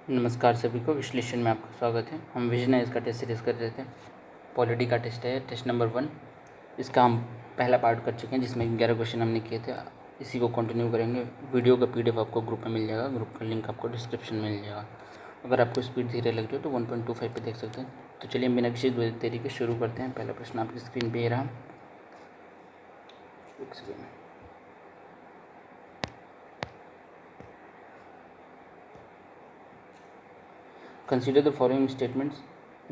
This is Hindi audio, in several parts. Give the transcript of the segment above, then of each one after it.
नमस्कार सभी को, विश्लेषण में आपका स्वागत है। हम विजन है इसका टेस्ट सीरीज़ कर रहे थे। पॉलिटी का टेस्ट है, टेस्ट नंबर 1। इसका हम पहला पार्ट कर चुके हैं जिसमें 11 क्वेश्चन हमने किए थे। इसी को कंटिन्यू करेंगे। वीडियो का PDF आपको ग्रुप में मिल जाएगा, ग्रुप का लिंक आपको डिस्क्रिप्शन में मिल जाएगा। अगर आपको स्पीड धीरे लग रही हो तो 1.25 पे देख सकते हैं। तो चलिए हम बिना किसी देरी के शुरू करते हैं। पहला प्रश्न आपकी स्क्रीन पर ये रहा। एक second. Consider the following statements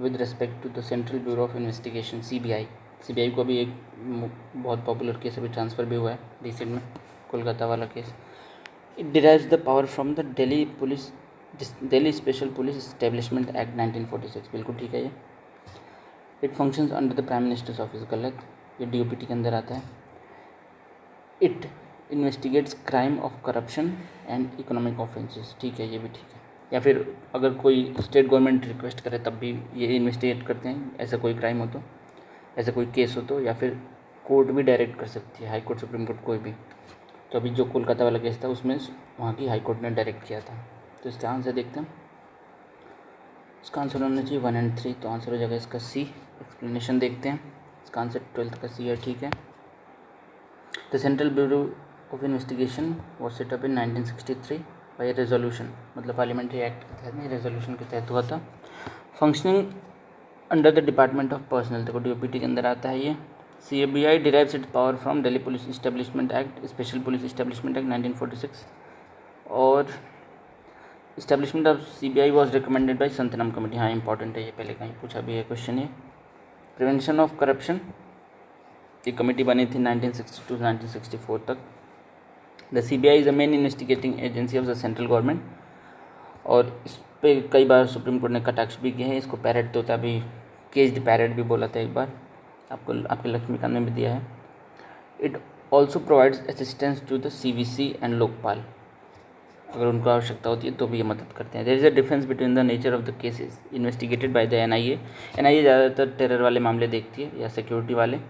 with respect to the central bureau of investigation CBI को भी एक बहुत पॉपुलर केस अभी ट्रांसफ़र भी हुआ है रिसेंट में, कोलकाता वाला case. It derives the power from the Delhi special police establishment act 1946। बिल्कुल ठीक है ये। It functions under the prime minister's office. गलत, ये DOPT के अंदर आता है। It investigates crime of corruption and economic offences. ठीक है, ये भी ठीक है। या फिर अगर कोई स्टेट गवर्नमेंट रिक्वेस्ट करे तब भी ये इन्वेस्टिगेट करते हैं, ऐसा कोई क्राइम हो तो, ऐसा कोई केस हो तो। या फिर कोर्ट भी डायरेक्ट कर सकती है, हाई कोर्ट, सुप्रीम कोर्ट, कोई भी। तो अभी जो कोलकाता वाला केस था उसमें वहाँ की हाई कोर्ट ने डायरेक्ट किया था। तो इसका आंसर देखते हैं। इसका आंसर होना चाहिए 1 और 3। तो आंसर हो जाएगा इसका C। एक्सप्लेनेशन देखते हैं। इसका आंसर 12th का C है। ठीक है। The central bureau of investigation was set up in 1963 by resolution, मतलब पार्लियामेंट्री एक्ट के तहत नहीं, रेजोल्यूशन के तहत हुआ था। Functioning under the department of personnel, देखो DOPT के अंदर आता है ये। CBI derives its power from Delhi police establishment act, special police establishment act 1946। और establishment of CBI was recommended by Santhanam committee. हाँ, इंपॉर्टेंट है ये, पहले कहीं पूछा भी है क्वेश्चन ये। प्रिवेंशन ऑफ करप्शन, ये कमेटी बनी थी 1962 से 1964 तक। The CBI is the main investigating agency of the central government. और इस पर कई बार सुप्रीम कोर्ट ने कटाक्ष भी किए हैं। इसको पैरेट तोता भी, केज्ड पैरेट भी बोला था एक बार, आपको आपके लक्ष्मीकांत में भी दिया है। It also provides assistance to the CVC and Lokpal, अगर उनको आवश्यकता होती है तो भी ये मदद करते हैं। There is a difference between the nature of the cases investigated by the NIA ज़्यादातर टेरर वाले मामले देखती है या सिक्योरिटी वाले,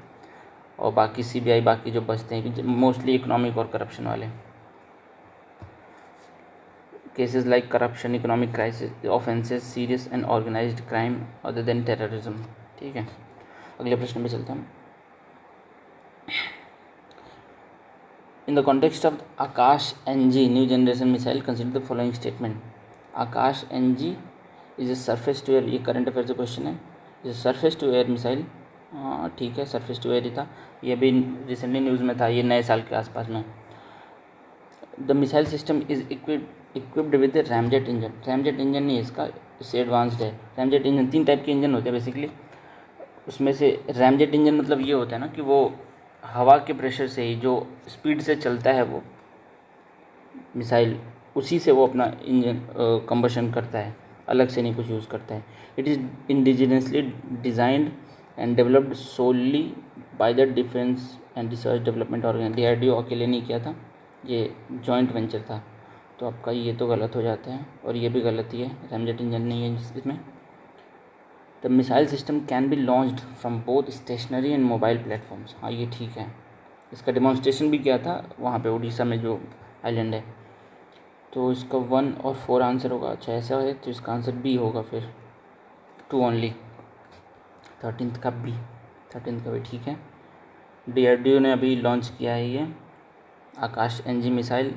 और बाकी CBI बाकी जो बचते हैं मोस्टली इकोनॉमिक और करप्शन वाले cases like corruption, economic crisis, offences, serious and organised crime other than terrorism. ठीक है, अगले प्रश्न पे चलते हैं। In the context of Akash NG new generation missile consider the following statement. Akash NG is a surface to air, ये करंट अफेयर से क्वेश्चन है। Is a surface to air missile. हाँ ठीक है, सरफेस टू एयर ही था, ये भी रिसेंटली न्यूज़ में था, ये नए साल के आसपास में। The missile system is equipped with ramjet engine. Ramjet engine नहीं, इसका इससे एडवांस्ड है। रैमजेट इंजन 3 टाइप के इंजन होते हैं बेसिकली, उसमें से रैमजेट इंजन मतलब ये होता है ना कि वो हवा के प्रेशर से ही, जो स्पीड से चलता है वो मिसाइल, उसी से वो अपना इंजन कंबशन करता है, अलग से नहीं कुछ यूज़ करता है। It is indigenously designed and developed solely by the defence and research development organisation. DRDO अकेले नहीं किया था, ये जॉइंट वेंचर था। तो आपका ये तो गलत हो जाता है, और ये भी गलत ही है, रैमजेट इंजन नहीं है इसमें। The missile system can be launched from both stationary and mobile platforms. हाँ ये ठीक है, इसका डेमोन्स्ट्रेशन भी किया था वहाँ पे उड़ीसा में जो आइलैंड है। तो इसका 1 और 4 आंसर होगा। अच्छा ऐसा है तो इसका आंसर B होगा फिर, 2 ओनली। 13th का B, 13th का भी ठीक है। DRDO ने अभी लॉन्च किया है ये आकाश NG मिसाइल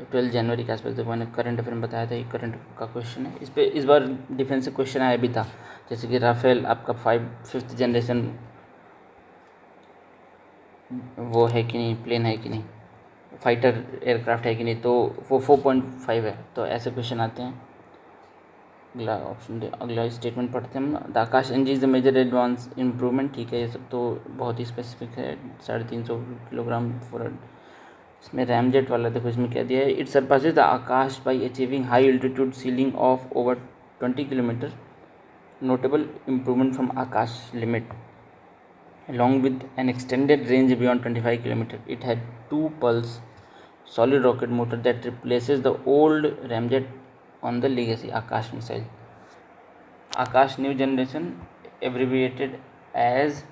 12 जनवरी के आसपास। देखो मैंने करंट अफेयर में बताया था, ये करंट का क्वेश्चन है। इस पे इस बार डिफेंस से क्वेश्चन आया भी था, जैसे कि राफेल आपका 5th जनरेशन वो है कि नहीं, प्लेन है कि नहीं, फाइटर एयरक्राफ्ट है कि नहीं, तो वो 4.5 है। तो ऐसे क्वेश्चन आते हैं। अगला ऑप्शन अगला स्टेटमेंट पढ़ते हैं हम। The Akash NG is the major advance improvement. ठीक है, ये सब तो बहुत ही स्पेसिफिक है। 350 किलोग्राम फॉर, इसमें रैमजेट वाला देखो इसमें क्या दिया है। It surpasses the Akash by achieving high altitude ceiling of over 20 kilometre, notable improvement from Akash limit along with an extended range beyond 25 kilometers. It had 2 pulse solid rocket motor that replaces the old ramjet on the legacy Akash missile. Akash new generation, abbreviated as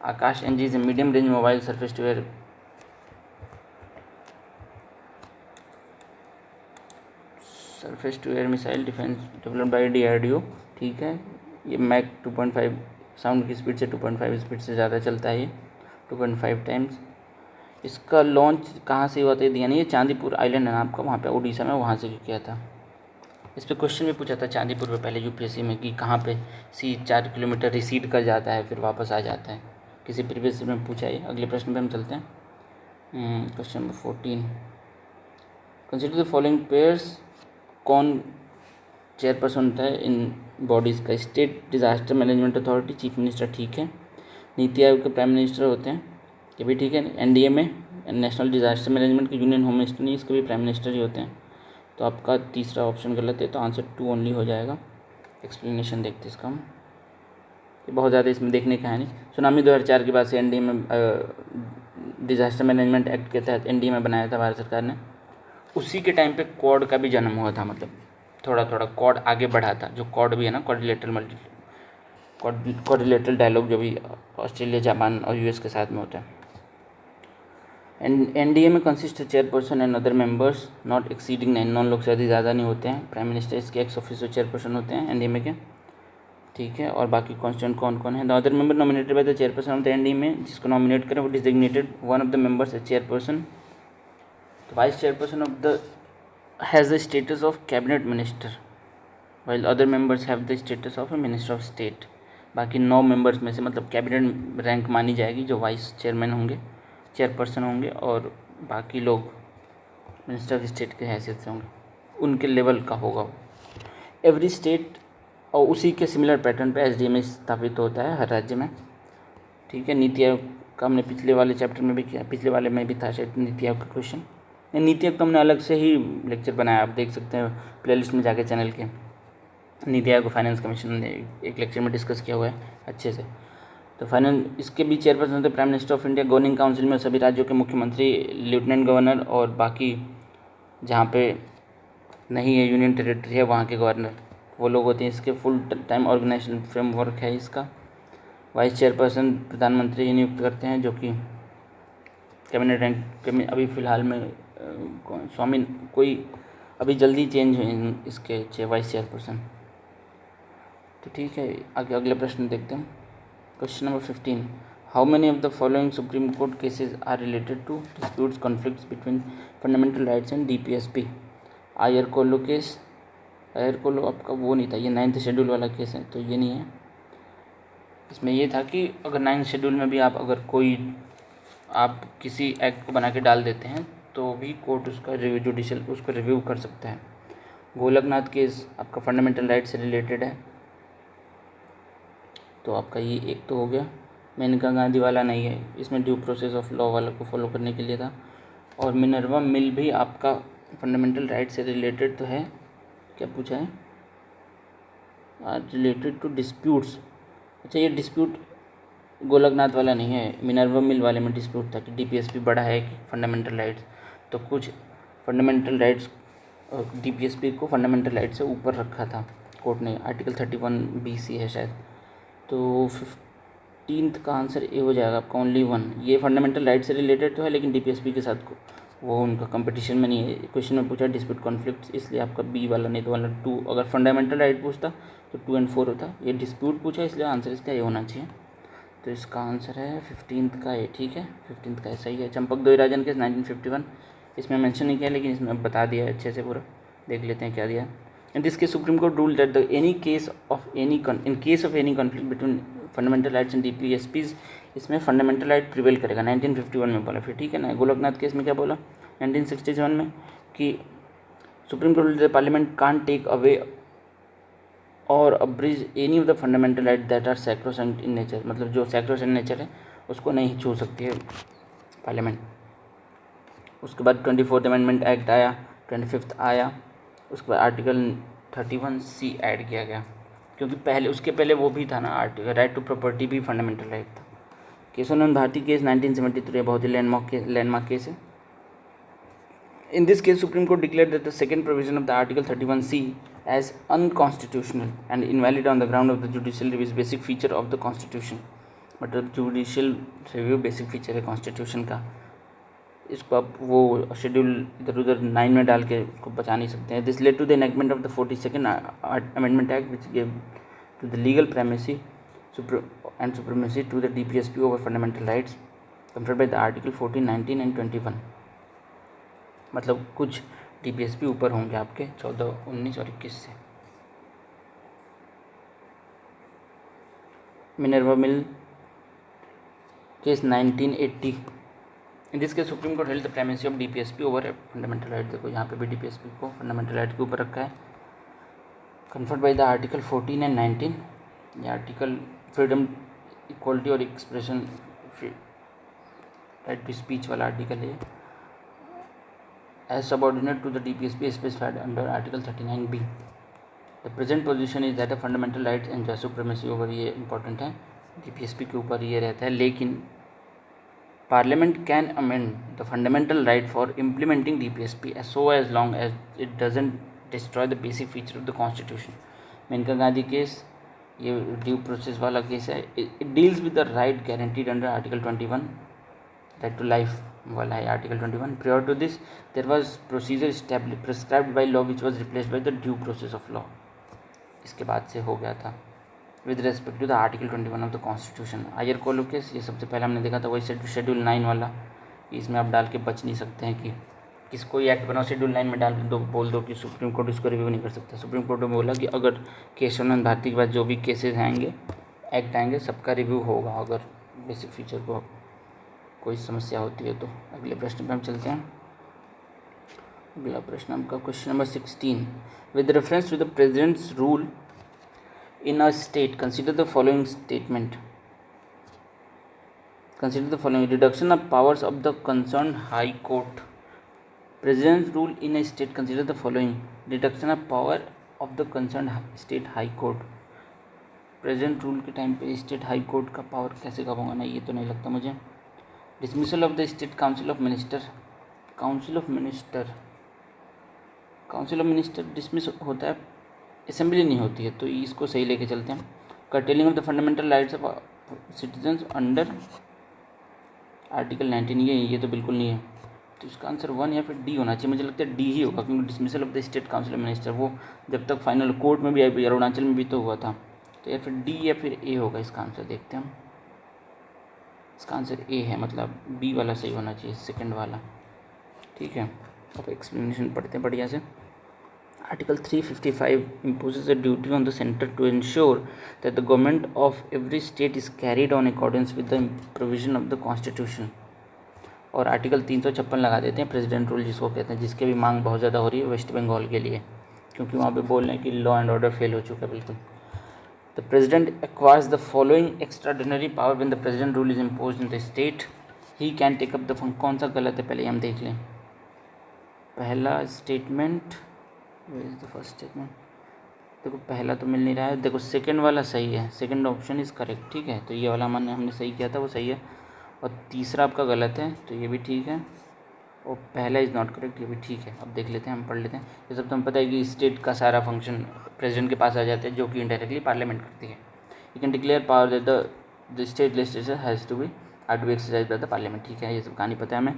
Akash NG, is a medium range mobile surface to air surface to air missile defence developed by DRDO, ठीक है। ये मैक 2.5 साउंड की स्पीड से 2.5 स्पीड से ज़्यादा चलता है ये 2.5 टाइम्स। इसका लॉन्च कहाँ से हुआ था दिया नहीं, ये चांदीपुर आइलैंड है ना आपका, वहाँ पे उड़ीसा में, वहाँ से किया था। इस पर क्वेश्चन भी पूछा था चांदीपुर में पहले UPSC में कि कहाँ पे सी 4 किलोमीटर रिसीड कर जाता है फिर वापस आ जाता है, किसी प्रीवियस में पूछा है। अगले प्रश्न पे हम चलते हैं। Question number 14, consider the following pairs, कौन चेयरपर्सन होता है इन बॉडीज़ का? State disaster management authority, chief minister, ठीक है। नीति आयोग के प्राइम मिनिस्टर होते हैं, ये भी ठीक है। NDA में नेशनल डिज़ास्टर मैनेजमेंट के यूनियन होम मिनिस्टर नहीं, इसके भी प्राइम मिनिस्टर ही होते हैं। तो आपका तीसरा ऑप्शन गलत है, तो आंसर 2 ओनली हो जाएगा। एक्सप्लेनेशन देखते इसका हम, ये बहुत ज़्यादा इसमें देखने का है नहीं। सुनामी 2004 के बाद से NDA में डिज़ास्टर मैनेजमेंट एक्ट के तहत NDA में बनाया था भारत सरकार ने। उसी के टाइम पे क्वाड का भी जन्म हुआ था, मतलब थोड़ा थोड़ा क्वाड आगे बढ़ा था। जो क्वाड भी है ना, क्वाड्रिलेटरल डायलॉग, जो भी ऑस्ट्रेलिया, जापान और US के साथ में होता है। NDA में consist chairperson and other members not exceeding 9, 9 लोग से अधिक ज़्यादा नहीं होते हैं। प्राइम मिनिस्टर इसके एक्स ऑफिसर चेयरपर्सन होते हैं NDA में के, ठीक है। और बाकी कॉन्स्टिट्यूंट कौन कौन है? The other member nominated by the chairperson of the NDA में जिसको नॉमिनेट करें वो designated one of the members a chairperson. तो vice chairperson of the has the status of cabinet minister while other members have the status of a minister of state. बाकी 9 मेंबर्स में से मतलब कैबिनेट रैंक मानी जाएगी जो वाइस चेयरमैन होंगे, चेयरपर्सन होंगे, और बाकी लोग मिनिस्टर ऑफ स्टेट के हैसियत से होंगे, उनके लेवल का होगा वो। एवरी स्टेट और उसी के सिमिलर पैटर्न पे SDA में स्थापित होता है हर राज्य में, ठीक है। नीति आयोग का हमने पिछले वाले चैप्टर में भी किया, पिछले वाले में भी था शायद नीति आयोग का क्वेश्चन। नीति आयोग तो हमने अलग से ही लेक्चर बनाया, आप देख सकते हैं प्लेलिस्ट में जाके चैनल के। नीति आयोग फाइनेंस कमीशन ने एक लेक्चर में डिस्कस किया हुआ है अच्छे से। तो फाइनेंस इसके भी चेयरपर्सन होते prime minister of India. Governing council में सभी राज्यों के मुख्यमंत्री, लेफ्टिनेंट गवर्नर और बाकी जहाँ पे नहीं है यूनियन टेरिटरी है वहाँ के गवर्नर, वो लोग होते हैं। इसके फुल टाइम ऑर्गेनाइजेशन फ्रेमवर्क है इसका। वाइस चेयरपर्सन प्रधानमंत्री नियुक्त करते हैं, जो कि कैबिनेट रैंक के अभी फ़िलहाल में स्वामी कोई अभी जल्दी चेंज हुए इसके वाइस चेयरपर्सन। तो ठीक है, आगे अगले प्रश्न देखते हैं। Question number 15, how many of the following supreme court cases are related to disputes conflicts between fundamental rights and DPSP? IR Coelho case, आयर कोलो आपका वो नहीं था, ये 9th शेड्यूल वाला केस है, तो ये नहीं है। इसमें ये था कि अगर 9th शेड्यूल में भी आप किसी एक्ट को बना के डाल देते हैं तो भी कोर्ट उसका रिव्यू, जुडिशियल उसको रिव्यू कर सकता है। गोलकनाथ केस आपका फंडामेंटल राइट से रिलेटेड है, तो आपका ये एक तो हो गया। मेनका गांधी वाला नहीं है, इसमें ड्यू प्रोसेस ऑफ लॉ वाला को फॉलो करने के लिए था। और मिनर्वा मिल भी आपका फंडामेंटल राइट से रिलेटेड तो है। क्या पूछा है? Related to disputes. अच्छा, ये डिस्प्यूट गोलकनाथ वाला नहीं है, मिनर्वा मिल वाले में डिस्प्यूट था कि DPSP बड़ा है कि फंडामेंटल राइट्स। तो कुछ फंडामेंटल राइट्स और DPSP को फंडामेंटल राइट से ऊपर रखा था कोर्ट ने, आर्टिकल 31BC है शायद। तो 15th का आंसर ए हो जाएगा आपका, ओनली 1। ये फंडामेंटल राइट से रिलेटेड तो है लेकिन DPSP के साथ वो उनका कंपटीशन में नहीं है। क्वेश्चन में पूछा डिस्प्यूट कॉन्फ्लिक्ट्स, इसलिए आपका B वाला नहीं तो वाला 2। अगर फंडामेंटल राइट पूछता तो 2 और 4 होता। ये डिस्प्यूट पूछा इसलिए आंसर इसका ए होना चाहिए। तो इसका आंसर है 15th का ए, ठीक है, 15th का ए सही है। चंपक दोईराजन केस 1951, इसमें मेंशन नहीं किया लेकिन इसमें बता दिया है अच्छे से, पूरा देख लेते हैं क्या दिया। In this case supreme court rule that the any case of any in case of any conflict between fundamental rights and DPSPs, इसमें फंडामेंटल राइट प्रिवेल करेगा। 1951 में बोला, फिर ठीक है ना। गोलकनाथ केस में क्या बोला 1967 में कि supreme court parliament can't take away और abridge any of the fundamental right that are sacrosanct in nature, मतलब जो सैक्रोसेंट नेचर है उसको नहीं छू सकती है पार्लियामेंट। उसके बाद 24th अमेंडमेंट एक्ट आया, 25th आया, उसके बाद आर्टिकल 31C ऐड किया गया, क्योंकि उसके पहले वो भी था ना, आर्टिकल राइट टू प्रॉपर्टी भी फंडामेंटल राइट था। केशवानंद भारती केस 1973 बहुत ही लैंडमार्क केस है। In this case, Supreme Court declared that the second provision of the Article 31C as unconstitutional and invalid on the ground of the judicial review is basic feature of the Constitution. मतलब judicial review basic feature है Constitution का। इसको आप वो शेड्यूल इधर उधर 9 में डाल के उसको बचा नहीं सकते हैं. This led to the enactment of the 42nd amendment act which gave to the legal supremacy and supremacy to the DPSP over fundamental rights conferred by the article 14, 19 and 21. मतलब कुछ DPSP ऊपर होंगे आपके 14, 19 और 21 से. Minerva mill case 1980. In this case supreme court held the primacy of DPSP over fundamental right. देखो यहाँ पे भी DPSP को फंडामेंटल राइट के ऊपर रखा है. Conferred by the article 14 and 19. ये आर्टिकल फ्रीडम, इक्वलिटी और एक्सप्रेशन, राइट टू स्पीच वाला आर्टिकल है. As subordinate to the DPSP specified under article 39B. The present position is that fundamental rights enjoy supremacy over. ये इंपॉर्टेंट है, DPSP के ऊपर ये रहता है. लेकिन Parliament can amend the fundamental right for implementing DPSP so as long as it doesn't destroy the basic feature of the Constitution. Maneka Gandhi case ये ड्यू प्रोसेस वाला केस है. It deals with the right guaranteed under article 21, right to life वाला है article 21. Prior to this there was procedure prescribed by law which was replaced by the due process of law. इसके बाद से हो गया था with respect to the article 21 of the constitution. I R Coelho case ये सबसे पहले हमने देखा था, वही शेड्यूल 9 वाला. इसमें आप डाल के बच नहीं सकते हैं कि कोई एक्ट बनाओ शेड्यूल 9 में डाल दो, बोल दो कि सुप्रीम कोर्ट इसको रिव्यू नहीं कर सकता. सुप्रीम कोर्ट ने बोला कि अगर केशवानंद भारती के बाद जो भी केसेस आएंगे, एक्ट आएंगे, सबका रिव्यू होगा अगर बेसिक फीचर को कोई समस्या होती है तो. अगले प्रश्न पर हम चलते हैं. अगला प्रश्न आपका question number 16. With reference to the president's rule in a state, consider the following statement. Consider the following: reduction of powers of the concerned high court. President's rule in a state. Consider the following: reduction of power of the concerned state high court. Present rule के टाइम पे स्टेट हाई कोर्ट का पावर कैसे कम होगा ना, ये तो नहीं लगता मुझे. Dismissal of the state council of minister. Council of minister dismiss होता है, असेंबली नहीं होती है, तो इसको सही लेके चलते हैं. Curtailing of the fundamental rights of citizens under article 19. ये तो बिल्कुल नहीं है, तो इसका आंसर 1 या फिर डी होना चाहिए. मुझे लगता है डी ही होगा, क्योंकि dismissal of the state council of minister वो जब तक फाइनल कोर्ट में भी आई, अरुणाचल में भी तो हुआ था. तो या फिर डी या फिर ए होगा इसका आंसर. देखते हैं हम. इसका आंसर ए है, मतलब बी वाला सही होना चाहिए, सेकेंड वाला. ठीक है, अब एक्सप्लेनेशन पढ़ते हैं बढ़िया से. Article 355 imposes a duty on the center to ensure that the government of every state is carried on accordance with the provision of the constitution. और आर्टिकल 356 लगा देते हैं प्रेसिडेंट रूल जिसको कहते हैं, जिसके भी मांग बहुत ज़्यादा हो रही है वेस्ट बंगाल के लिए, क्योंकि वहाँ पे बोल रहे हैं कि लॉ एंड ऑर्डर फेल हो चुका है बिल्कुल. The president acquires the following extraordinary power when the president rule is imposed in the state. He can take up the fund. कौन सा गलत है पहले हम देख लें. पहला statement, is the first statement. देखो पहला तो मिल नहीं रहा है. देखो सेकंड वाला सही है, सेकंड ऑप्शन इज़ करेक्ट. ठीक है, तो ये वाला हमने सही किया था, वो सही है. और तीसरा आपका गलत है, तो ये भी ठीक है. और पहला इज़ नॉट करेक्ट, ये भी ठीक है. अब देख लेते हैं, हम पढ़ लेते हैं. ये सब तो हम पता है कि स्टेट का सारा फंक्शन प्रेसिडेंट के पास आ जाता है, जो कि इनडायरेक्टली पार्लियामेंट करती है. You can declare power that the state legislature has to be exercise by the parliament. ठीक है, ये सब कहानी पता है हमें.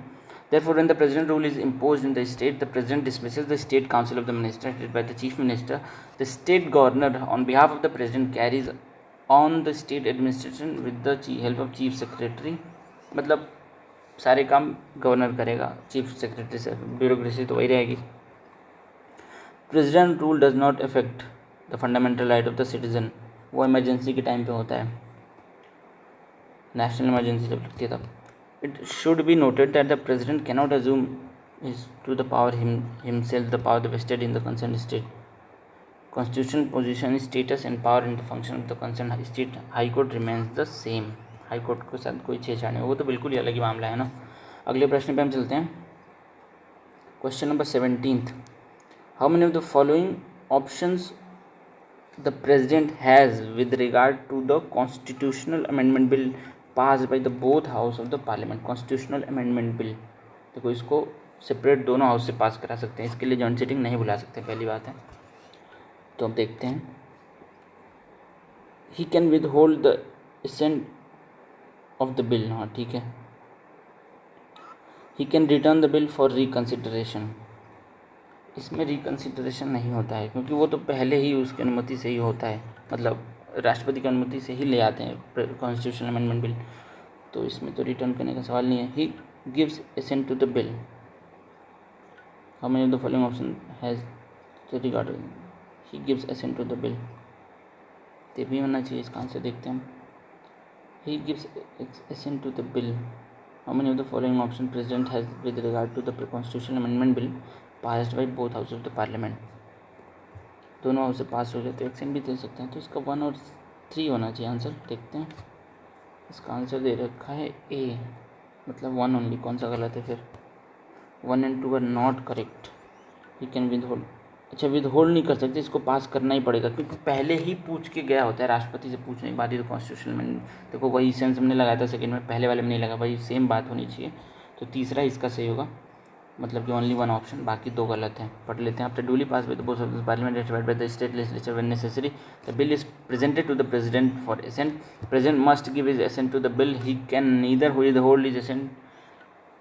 Therefore, when the president rule is imposed in the state, the president dismisses the state council of the minister headed by the chief minister. The state governor, on behalf of the president, carries on the state administration with the help of chief secretary. मतलब सारे काम गवर्नर करेगा, चीफ सेक्रेटरी से. ब्यूरोक्रेसी तो वही रहेगी. President rule does not affect the fundamental right of the citizen. वो इमरजेंसी के टाइम पे होता है, नेशनल इमरजेंसी जब लगती है तब. It should be noted that the president cannot assume to the power himself the power vested in the concerned state. Constitutional position, status and power in the function of the concerned state. High court remains the same. High court के साथ कोई छेड़छाड़ नहीं, वो तो बिल्कुल ही अलग ही मामला है ना. अगले प्रश्न पे हम चलते हैं. Question number 17. How many of the following options the president has with regard to the constitutional amendment bill passed by the both house of the parliament. Constitutional amendment bill, देखो इसको सेपरेट दोनों हाउस से पास करा सकते हैं, इसके लिए जॉइंट सिटिंग नहीं बुला सकते, पहली बात है. तो अब देखते हैं. He can withhold the assent of the bill. हाँ ठीक है. He can return the bill for reconsideration. इसमें रिकन्सिडरेशन नहीं होता है क्योंकि वो तो पहले ही उसकी अनुमति से ही होता है, मतलब राष्ट्रपति की अनुमति से ही ले आते हैं कॉन्स्टिट्यूशनल अमेंडमेंट बिल, तो इसमें तो रिटर्न करने का सवाल नहीं है। He gives assent to the bill, how many of the following option has regard, he gives assent to the bill, ये भी होना चाहिए। इसका आंसर देखते हैं हम। He gives assent to the bill, how many of the following option president has with regard to the constitutional amendment bill passed by both house of the parliament. दोनों हाउस से पास हो गए तो एक्सेंट भी दे सकते हैं, तो इसका 1 और 3 होना चाहिए आंसर। देखते हैं, इसका आंसर दे रखा है ए, मतलब 1 ओनली। कौन सा गलत है फिर? 1 and 2 are not correct. He can withhold, अच्छा विद होल्ड नहीं कर सकते, इसको पास करना ही पड़ेगा क्योंकि पहले ही पूछ के गया होता है, राष्ट्रपति से पूछने के बाद ही तो कॉन्स्टिट्यूशन में। देखो वही सेंस हमने लगाया था सेकंड में, पहले वाले में नहीं लगा, वही सेम बात होनी चाहिए। तो तीसरा इसका सही होगा, मतलब कि ओनली 1 ऑप्शन, बाकी 2 गलत हैं। पढ़ लेते हैं। After duly pass by the both of the parliament रatified by the state legislature when necessary, the bill is presented to the president for assent. President must give his assent to the bill. He can neither withhold his assent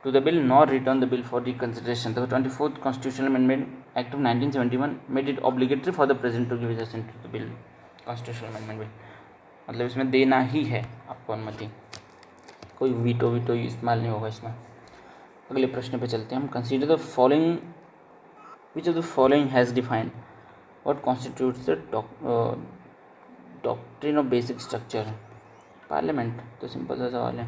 to the bill nor return the bill for reconsideration. The 24th Constitutional Amendment Act of 1971 made it obligatory for the president to give his assent to the bill. Constitutional Amendment Bill, मतलब इसमें देना ही है आपको अनुमति, कोई वीटो इस्तेमाल नहीं होगा इसमें। अगले प्रश्न पे चलते हैं हम। Consider the following, which of the following has defined what constitutes the doctrine of basic structure parliament. तो सिंपल सा सवाल है।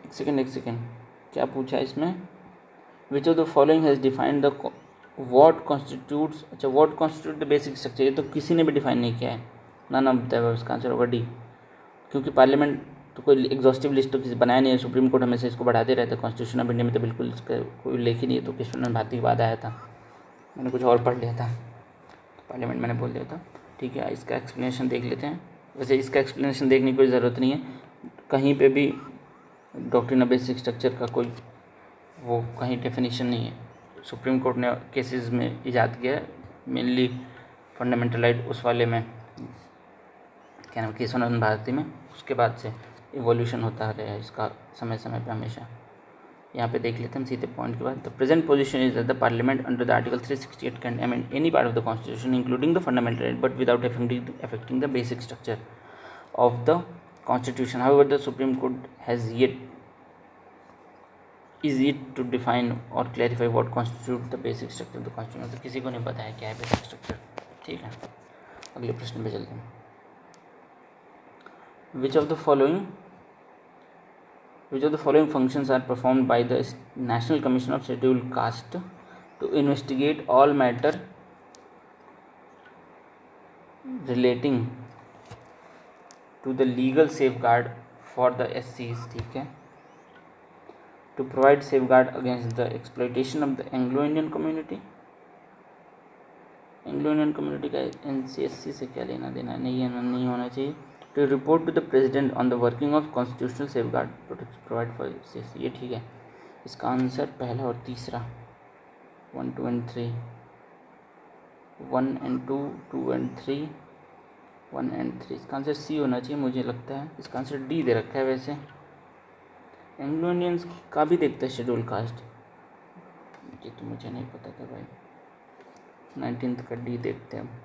एक सेकेंड, क्या पूछा है इसमें? Which of the following has defined the what constitutes, अच्छा what constitute the basic structure, ये तो किसी ने भी डिफाइन नहीं किया है। नन ऑफ द, इसका आंसर होगा डी, क्योंकि पार्लियामेंट तो कोई एग्जॉस्टिव लिस्ट तो किसी बनाया नहीं है, सुप्रीम कोर्ट हमेशा इसको बढ़ाते रहता है। कॉन्स्टिट्यूशन ऑफ इंडिया में तो बिल्कुल इसका कोई लेख ही नहीं है, तो कृष्णन भारती के बाद आया था, मैंने कुछ और पढ़ लिया था, तो पार्लियामेंट मैंने बोल दिया था। ठीक है, इसका एक्सप्लेनेशन देख लेते हैं। वैसे इसका एक्सप्लेनेशन देखने की कोई ज़रूरत नहीं है, कहीं पे भी डॉक्ट्रिन ऑफ बेसिक स्ट्रक्चर का कोई वो कहीं डेफिनेशन नहीं है। सुप्रीम कोर्ट ने केसेस में ईजाद किया है, मेनली फंडामेंटल राइट उस वाले में, क्या नाम, केशवानंद भारती में, उसके बाद से इवोल्यूशन होता रहा है इसका समय समय पे हमेशा। यहाँ पे देख लेते हैं सीधे पॉइंट के बाद। The present position is that the parliament under the article 368 can amend any part of the constitution including the fundamental right but without affecting the basic structure of the constitution. However the supreme court has is it to define और clarify what constitute the basic structure of the constitution. तो किसी को नहीं पता है क्या है बेसिक स्ट्रक्चर। ठीक है, अगले प्रश्न पे चलते हैं। Which of the following functions are performed by the National Commission of Scheduled Caste to investigate all matter relating to the legal safeguard for the SCs? ठीक है, to provide safeguard against the exploitation of the Anglo-Indian community। Anglo-Indian community का NCSC से क्या लेना देना, नहीं होना चाहिए। To report to the president on the working of constitutional safeguard provide for CSC, ये ठीक है। इसका आंसर पहला और तीसरा, 1, 2 and 3, 1 and 2, 2 and 3, 1 and 3, इसका आंसर सी होना चाहिए मुझे लगता है। इसका आंसर डी दे रखा है। वैसे एंग्लो इंडियंस का भी देखता है शेड्यूल कास्ट, ये तो मुझे नहीं पता था भाई। 19th का डी देखते हैं।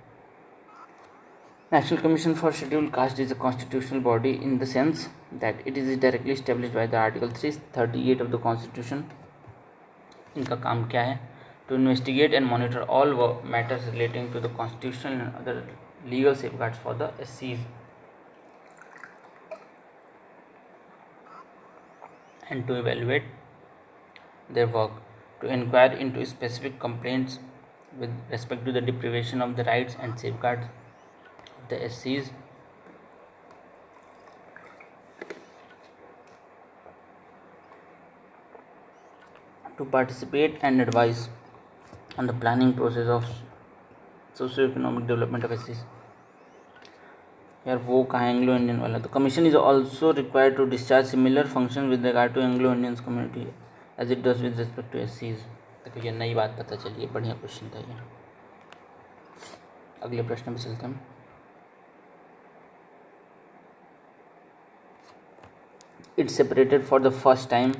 National Commission for Scheduled Caste is a constitutional body in the sense that it is directly established by the Article 338 of the Constitution. इनका काम क्या है? To investigate and monitor all matters relating to the constitutional and other legal safeguards for the SCs and to evaluate their work, to inquire into specific complaints with respect to the deprivation of the rights and safeguards the SCs, to participate and advise on the planning process of socio-economic development of SCs। यार वो कहाँ एंग्लो इंडियन वाला? तो commission is also required to discharge similar function with regard to Anglo Indian community as it does with respect to SCs। देखो ये नई बात पता चली है, बढ़िया क्वेश्चन था ये। अगले प्रश्न पे चलते हैं। It separated for the first time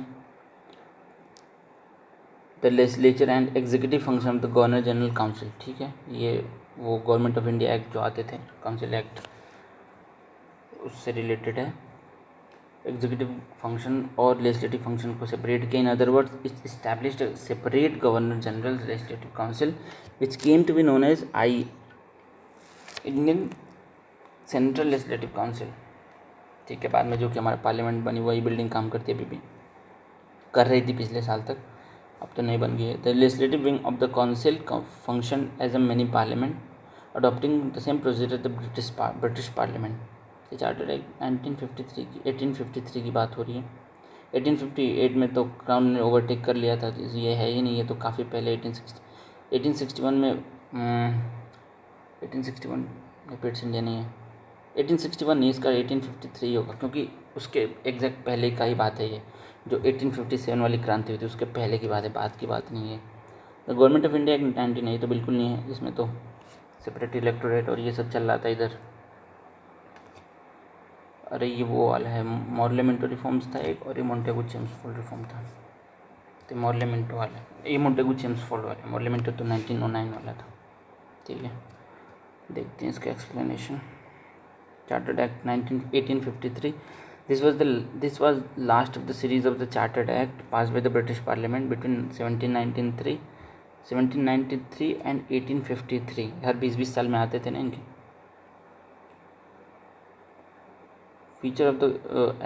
the legislature and executive function of the governor general council. ठीक है, ये वो गवर्नमेंट ऑफ इंडिया एक्ट जो आते थे, काउंसिल एक्ट, उससे रिलेटेड है. एग्जीक्यूटिव फंक्शन और लेजिस्लेटिव फंक्शन को सेपरेट किया. In other words it established separate governor general legislative council which came to be known as I Indian central legislative council. ठीक है, बाद में जो कि हमारा पार्लियामेंट बनी वही बिल्डिंग काम करती है, अभी भी कर रही थी पिछले साल तक, अब तो नहीं बन गई है. The legislative wing of the council function as a mini parliament adopting the same procedure the British parliament. ये चार्टर एक्ट 1853 की बात हो रही है. 1858 में तो क्राउन ने ओवरटेक कर लिया था, ये है ही नहीं, ये तो काफ़ी पहले 1861 में 1861 ब्रिटिश इंडिया नहीं है, 1861 नहीं, इसका 1853 होगा, क्योंकि उसके एग्जैक्ट पहले का ही बात है ये. जो 1857 वाली क्रांति हुई थी उसके पहले की बात है, बाद की बात नहीं है. The government of India act 19 नहीं, तो बिल्कुल नहीं है, इसमें तो सेपरेट इलेक्टोरेट और ये सब चल रहा था इधर. अरे ये वो वाला है, मॉर्लेमेंटो रिफॉर्म्स था एक, और ये मोंटेगू चेम्सफोर्ड रिफॉर्म था. तो मॉर्लेमेंटो वाला, ये मोंटेगू चेम्सफोर्ड वाला, मॉर्लेमेंटो तो 1909 वाला था. ठीक है, देखते हैं इसका explanation. Chartered act 1853. This was last of the series of the Chartered Act passed by the British Parliament between 1793 and 1853. हर 20-20 साल में आते थे ना इनके. Feature of the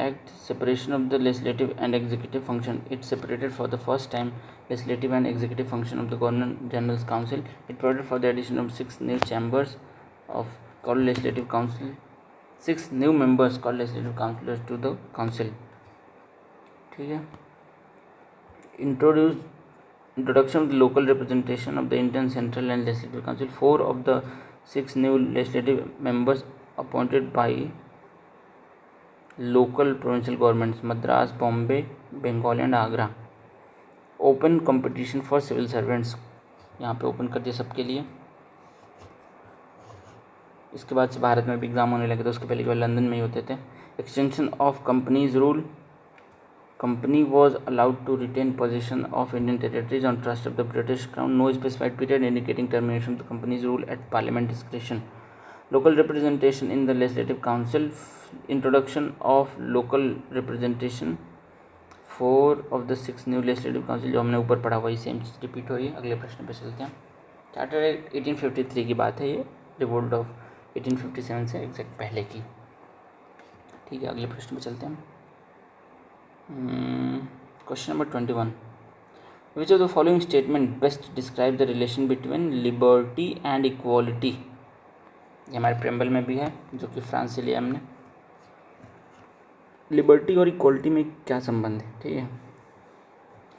Act: separation of the legislative and executive function. It separated for the first time legislative and executive function of the Governor General's Council. It provided for the addition of 6 new chambers of called Legislative Council. 6 new members called legislative councillors to the council. ठीक है. Introduction of the local representation of the Indian Central and Legislative Council. 4 of the 6 new legislative members appointed by local provincial governments Madras, Bombay, Bengal and Agra. Open competition for civil servants. यहाँ पे ओपन कर दिया सबके लिए. इसके बाद से भारत में भी एग्ज़ाम होने लगे थे, उसके पहले केवल लंदन में ही होते थे. Extension of company's rule. Company was allowed to retain position of Indian territories on trust of the British crown. No specified period indicating termination of the company's rule at parliament description. Local representation in the legislative council. Introduction of local representation. 4 of the 6 new legislative council, जो हमने ऊपर पढ़ा वही सेम चीज़ रिपीट हो रही है. अगले प्रश्न पे चलते हैं. चार्टर एक्ट 1853 की बात है ये, रिवोल्ट ऑफ 1857 से एग्जैक्ट पहले की. ठीक है, अगले प्रश्न पे चलते हैं. Question number 21. Which of the following statement best describe the relation between liberty and equality. ये हमारे प्रेम्बल में भी है, जो कि फ्रांस से लिया हमने. लिबर्टी और इक्वालिटी में क्या संबंध है? ठीक है.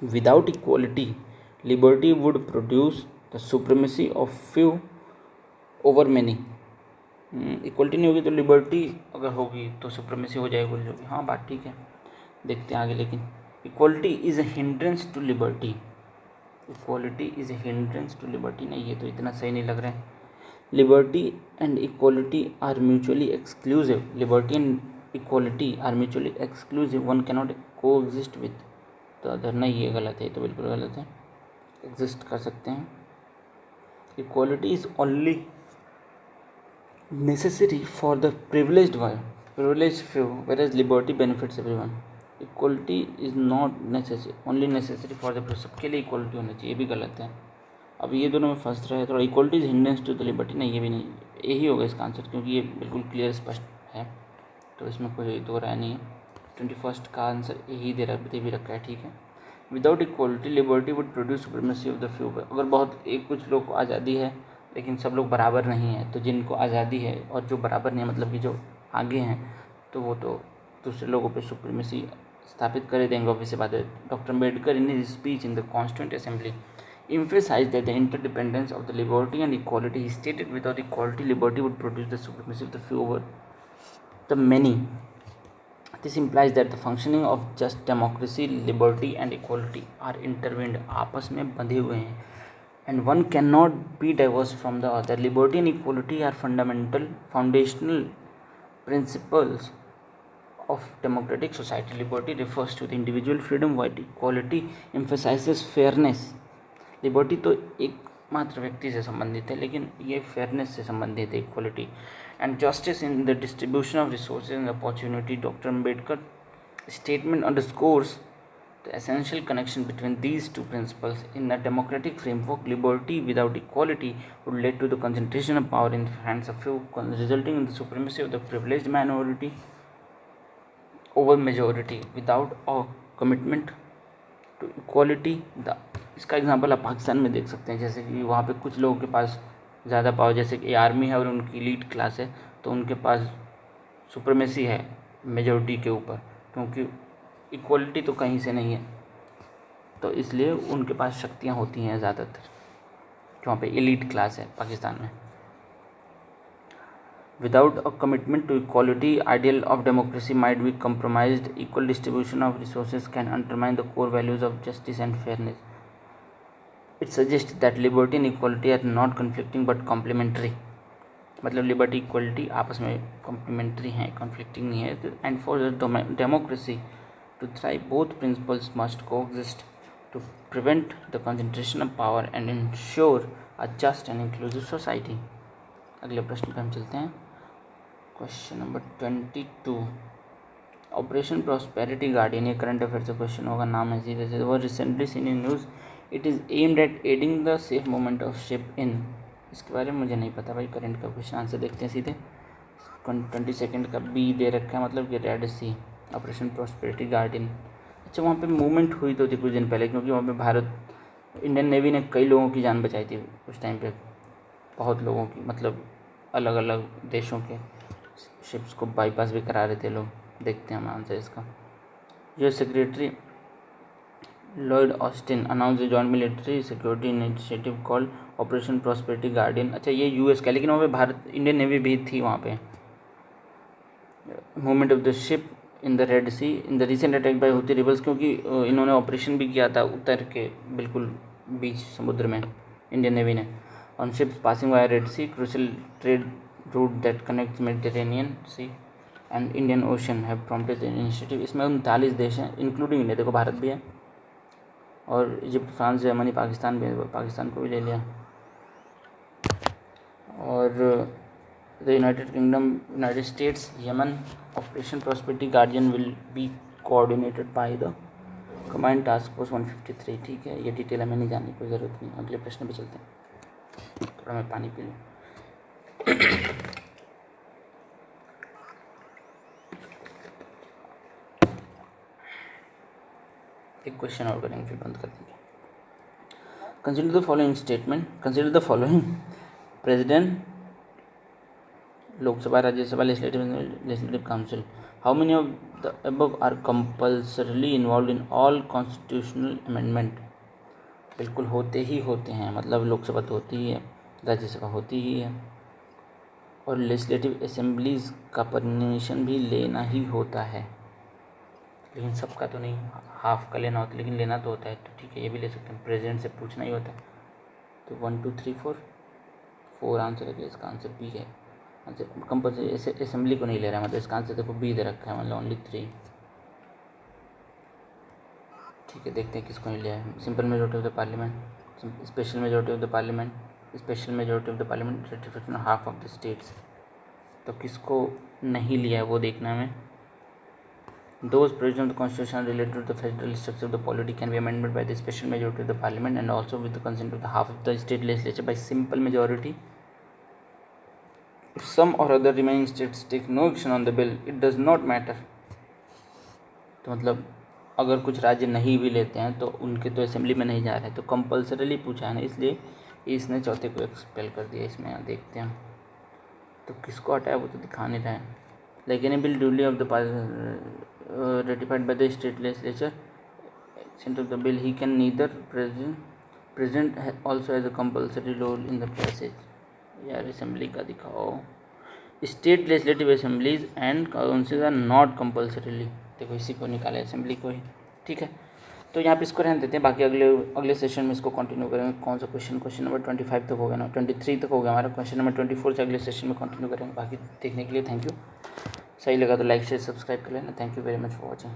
Without equality liberty would produce the supremacy of few over many. Equality नहीं होगी तो लिबर्टी अगर होगी तो सुप्रीमेसी हो जाएगी, बोल होगी. हाँ, बात ठीक है, देखते हैं आगे. लेकिन equality is a hindrance to liberty. Equality is a hindrance to liberty नहीं, ये तो इतना सही नहीं लग रहा है. Liberty and equality are mutually exclusive. Liberty and equality are mutually exclusive. One cannot coexist with the other. नहीं, ये गलत है, तो बिल्कुल गलत है. एग्जिस्ट कर सकते हैं. Equality is only necessary for the privileged few, whereas liberty benefits everyone. Equality is not necessary, only necessary for the few. सबके लिए इक्वलिटी होनी चाहिए, ये भी गलत है. अब ये दोनों में फंस रहा है थोड़ा. Equality is hindrance to the liberty, नहीं ये भी नहीं, यही होगा इसका आंसर, क्योंकि ये बिल्कुल क्लियर स्पष्ट है, तो इसमें कोई दो राय नहीं है. 21 का आंसर यही दे भी रखा है. ठीक है. Without equality liberty would produce supremacy of the few. अगर बहुत कुछ लोग को आज़ादी है लेकिन सब लोग बराबर नहीं हैं, तो जिनको आज़ादी है और जो बराबर नहीं है, मतलब कि जो आगे हैं, तो वो तो दूसरे लोगों पे सुप्रीमेसी स्थापित कर देंगे. ऑब्वियस बात है. Doctor Ambedkar in his speech in the constituent assembly emphasized that the interdependence of the liberty and equality. He stated without equality liberty would produce the supremacy of the few over the many. This implies that the functioning of just democracy, liberty and equality are intertwined. आपस में बंधे हुए हैं. And one cannot be diverse from the other. Liberty and equality are foundational principles of democratic society. Liberty refers to the individual freedom, while equality emphasizes fairness. Liberty तो एक मात्र व्यक्ति से संबंधित है, लेकिन ये फेयरनेस से संबंधित है, equality and justice in the distribution of resources and opportunity. Doctor Ambedkar statement underscores the essential connection between these two principles. In a democratic framework, liberty without equality would lead to the concentration of power in the hands of few, resulting in the supremacy of the privileged minority over majority. Without a commitment to equality, इसका एग्जांपल आप पाकिस्तान में देख सकते हैं, जैसे कि वहाँ पे कुछ लोगों के पास ज़्यादा पावर, जैसे कि आर्मी है और उनकी लीड क्लास है, तो उनके पास सुप्रीमेसी है मेजॉरिटी के ऊपर, क्योंकि इक्वलिटी तो कहीं से नहीं है, तो इसलिए उनके पास शक्तियाँ होती हैं ज़्यादातर, वहाँ पे एलीट क्लास है पाकिस्तान में. Without a commitment to equality, ideal of democracy might be compromised. Equal distribution of resources can undermine the core values of justice and fairness. It suggests that liberty and equality are not conflicting but complementary. मतलब लिबर्टी इक्वलिटी आपस में कॉम्प्लीमेंट्री हैं, कॉन्फ्लिक्टिंग नहीं है. And for the democracy to thrive both principles must coexist to prevent the concentration of power and ensure a just and inclusive society. अगले प्रश्न पे हम चलते हैं. Question number 22. Operation prosperity guardian, ये करंट अफेयर से क्वेश्चन होगा, नाम है सीधे से. वो recently seen in news. It is aimed at aiding the safe movement of ship इन. इसके बारे में मुझे नहीं पता भाई. करंट का क्वेश्चन आंसर देखते हैं सीधे. 22 का बी दे रखा है, मतलब कि red sea. Operation prosperity guardian. अच्छा, वहाँ पे मूवमेंट हुई तो थी कुछ दिन पहले, क्योंकि वहाँ पे भारत, इंडियन नेवी ने कई लोगों की जान बचाई थी उस टाइम पे, बहुत लोगों की, मतलब अलग अलग देशों के शिप्स को बाईपास भी करा रहे थे लोग. देखते हैं हम आंसर इसका. US secretary Lloyd Austin announce the joint military security initiative called operation prosperity guardian. अच्छा, ये यूएस का, लेकिन वहाँ पे भारत, इंडियन नेवी भी थी वहाँ पे. Movement of the ship in the Red Sea in the recent attack by Houthi rebels, क्योंकि इन्होंने ऑपरेशन भी किया था उतर के बिल्कुल बीच समुद्र में, इंडियन नेवी ने, on ships passing via Red Sea, crucial trade route that connects Mediterranean Sea and Indian Ocean have prompted the initiative. इसमें 39 देश हैं इंक्लूडिंग इंडिया. देखो, भारत भी है और इजिप्ट, फ्रांस, जर्मनी, पाकिस्तान भी, पाकिस्तान को भी ले लिया, और the United kingdom, United states, Yemen. Operation prosperity guardian will be coordinated by the command task force 153. ठीक है, ये डिटेल हमें नहीं जानने की ज़रूरत नहीं. अगले प्रश्न पे चलते हैं. थोड़ा मैं पानी पी लूँ. एक क्वेश्चन और करेंगे फिर बंद कर देंगे. Consider the following statement. Consider the following. President, Lok Sabha, Rajya Sabha, legislative council. How many of the above are compulsorily involve in all constitutional amendment. बिल्कुल होते ही होते हैं, मतलब लोकसभा तो होती ही है, राज्यसभा होती ही है, और लेजिस्लेटिव असेंबलीज का परमिशन भी लेना ही होता है. लेकिन सबका तो नहीं, हाफ का लेना होता है, लेकिन लेना तो होता है. तो ठीक है, ये भी ले सकते हैं. प्रेसिडेंट से पूछना ही होता है. तो 1 2 3 4 आंसर है. इसका आंसर बी है. आंसर कंपल्सरी असेंबली को नहीं ले रहा है, मतलब इसका आंसर देखो बी दे रखा है, मतलब ओनली 3. ठीक है, देखते हैं किसको नहीं लिया है. Simple majority of the parliament, special majority of the parliament, special majority of the parliament, ratification half of the states. तो किसको नहीं लिया है वो देखना है हमें. Those provisions of the Constitution related to the federal structure of the polity can be amended by the special majority of the Parliament and also with the consent of the half of the state legislature by simple majority. If some or other remaining states take no action on the bill, it does not matter. तो मतलब अगर कुछ राज्य नहीं भी लेते हैं तो उनके तो असेंबली में नहीं जा रहे, तो कंपल्सरीली पूछा है ना, इसलिए इसने चौथे को एक्सपेल कर दिया. इसमें देखते हैं तो किसको हटाया, वो तो दिखा नहीं रहा है. Like any bill duly of the ratified by the state legislature, extent of the bill, he can neither president also has a compulsory role in the passage. यार असेंबली का दिखाओ. State legislative assemblies and council are not compulsorily. देखो इसी को निकाले, असेंबली को ही. ठीक है, तो यहाँ पे इसको रहने देते हैं. बाकी अगले सेशन में इसको कंटिन्यू करेंगे. कौन सा क्वेश्चन नंबर 25 तक हो गया ना, 23 तक हो गया हमारा. क्वेश्चन नंबर 24 से अगले सेशन में कंटिन्यू करेंगे. बाकी देखने के लिए थैंक यू. सही लगा तो लाइक शेयर सब्सक्राइब कर लेना। Thank you very much for watching.